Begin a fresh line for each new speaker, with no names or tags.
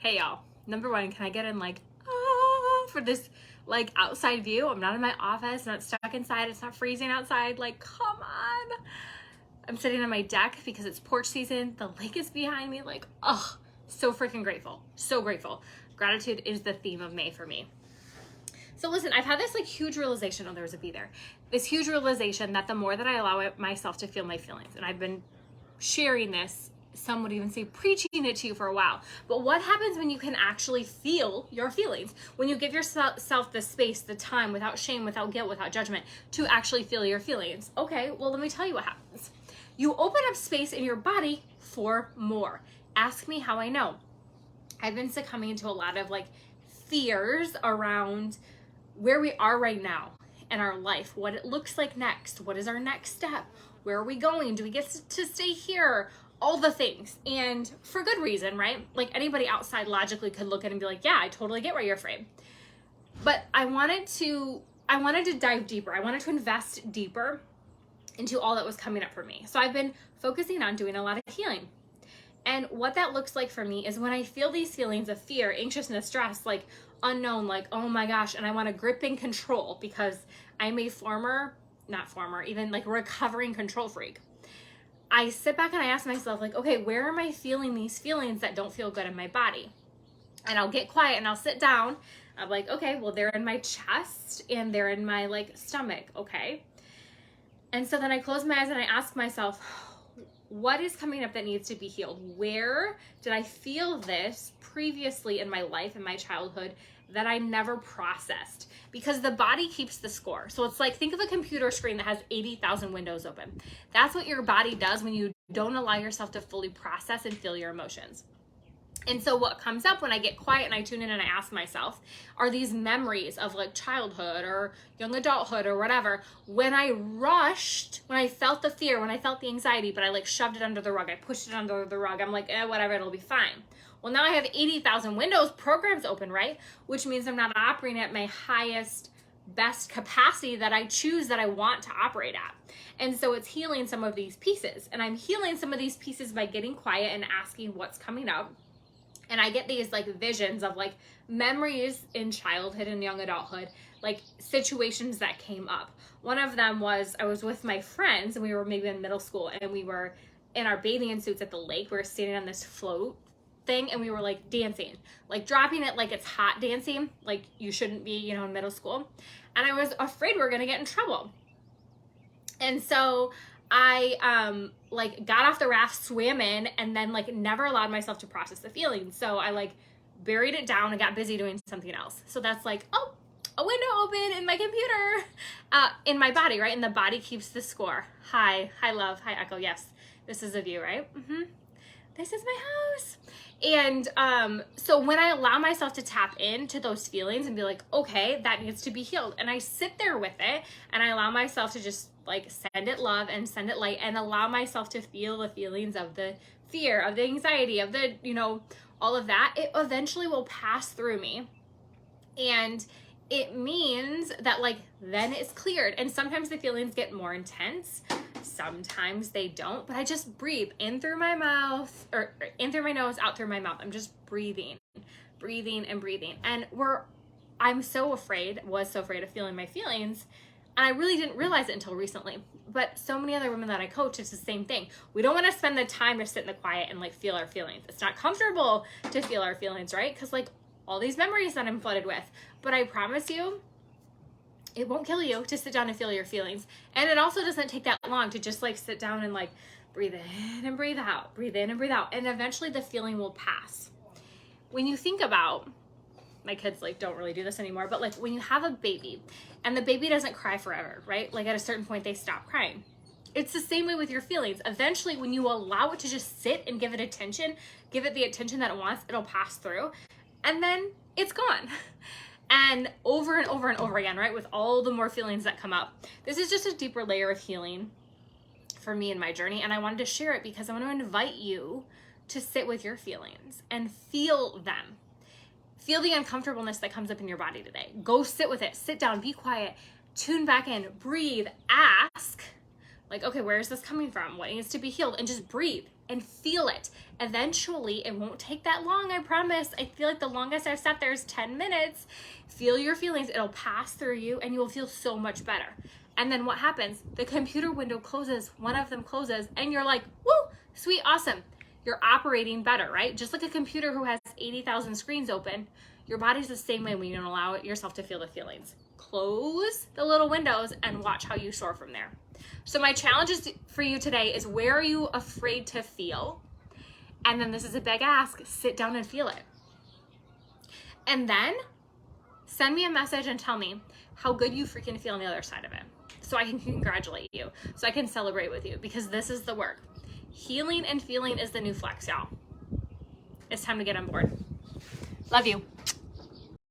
Hey y'all, number one, can I get in like, for this like outside view? I'm not in my office, I'm not stuck inside, it's not freezing outside, like come on. I'm sitting on my deck because it's porch season, the lake is behind me, like, oh, so freaking grateful, so grateful. Gratitude is the theme of May for me. So listen, I've had this like huge realization, oh, there was a bee there. This huge realization that the more that I allow myself to feel my feelings, and I've been sharing this, some would even say preaching it to you for a while. But what happens when you can actually feel your feelings? When you give yourself the space, the time, without shame, without guilt, without judgment, to actually feel your feelings. Okay, well, let me tell you what happens. You open up space in your body for more. Ask me how I know. I've been succumbing to a lot of like fears around where we are right now in our life, what it looks like next, what is our next step, where are we going, do we get to stay here, all the things, and for good reason, right? Like anybody outside logically could look at it and be like, yeah, I totally get why you're afraid. But I wanted to dive deeper. I wanted to invest deeper into all that was coming up for me. So I've been focusing on doing a lot of healing. And what that looks like for me is when I feel these feelings of fear, anxiousness, stress, like unknown, like, oh my gosh, and I want to grip and control because I'm a even like recovering control freak. I sit back and I ask myself, like, okay, where am I feeling these feelings that don't feel good in my body? And I'll get quiet and I'll sit down. I'm like, okay, well, they're in my chest and they're in my like stomach, okay? And so then I close my eyes and I ask myself, what is coming up that needs to be healed? Where did I feel this previously in my life, in my childhood, that I never processed? Because the body keeps the score. So it's like, think of a computer screen that has 80,000 windows open. That's what your body does when you don't allow yourself to fully process and feel your emotions. And so what comes up when I get quiet and I tune in and I ask myself, are these memories of like childhood or young adulthood or whatever, when I rushed, when I felt the fear, when I felt the anxiety, but I like shoved it under the rug, I pushed it under the rug, I'm like, whatever, it'll be fine. Well, now I have 80,000 Windows programs open, right? Which means I'm not operating at my highest, best capacity that I choose, that I want to operate at. And so it's healing some of these pieces. And I'm healing some of these pieces by getting quiet and asking what's coming up. And I get these like visions of like memories in childhood and young adulthood, like situations that came up. One of them was I was with my friends and we were maybe in middle school and we were in our bathing suits at the lake. We were standing on this float thing and we were like dancing, like dropping it like it's hot dancing, like you shouldn't be, in middle school. And I was afraid we were gonna get in trouble. And so I like got off the raft, swam in, and then like never allowed myself to process the feelings. So I like buried it down and got busy doing something else. So that's like, oh, a window open in my computer, in my body, right? And the body keeps the score. Hi love, hi echo. Yes, this is a view, right? This is my house. And so when I allow myself to tap into those feelings and be like, okay, that needs to be healed, and I sit there with it and I allow myself to just like send it love and send it light and allow myself to feel the feelings of the fear, of the anxiety, of the, all of that, it eventually will pass through me. And it means that like then it's cleared. And sometimes the feelings get more intense, sometimes they don't, but I just breathe in through my mouth, or in through my nose, out through my mouth. I'm just breathing and breathing. And was so afraid of feeling my feelings. And I really didn't realize it until recently. But so many other women that I coach, it's the same thing. We don't want to spend the time to sit in the quiet and like feel our feelings. It's not comfortable to feel our feelings, right? Because like all these memories that I'm flooded with. But I promise you, it won't kill you to sit down and feel your feelings. And it also doesn't take that long to just like sit down and like breathe in and breathe out, breathe in and breathe out. And eventually the feeling will pass. When you think about, my kids like don't really do this anymore, but like when you have a baby and the baby doesn't cry forever, right? Like at a certain point they stop crying. It's the same way with your feelings. Eventually when you allow it to just sit and give it attention, give it the attention that it wants, it'll pass through and then it's gone. And over and over and over again, right? With all the more feelings that come up. This is just a deeper layer of healing for me in my journey. And I wanted to share it because I want to invite you to sit with your feelings and feel them. Feel the uncomfortableness that comes up in your body today. Go sit with it. Sit down, be quiet, tune back in, breathe, ask, like, okay, where is this coming from? What needs to be healed? And just breathe and feel it. Eventually, it won't take that long, I promise. I feel like the longest I've sat there is 10 minutes. Feel your feelings. It'll pass through you and you will feel so much better. And then what happens? The computer window closes, one of them closes, and you're like, woo, sweet, awesome. You're operating better, right? Just like a computer who has 80,000 screens open, your body's the same way when you don't allow yourself to feel the feelings. Close the little windows and watch how you soar from there. So my challenge for you today is, where are you afraid to feel? And then this is a big ask, sit down and feel it. And then send me a message and tell me how good you freaking feel on the other side of it, so I can congratulate you, so I can celebrate with you, because this is the work. Healing and feeling is the new flex, y'all. It's time to get on board. Love you.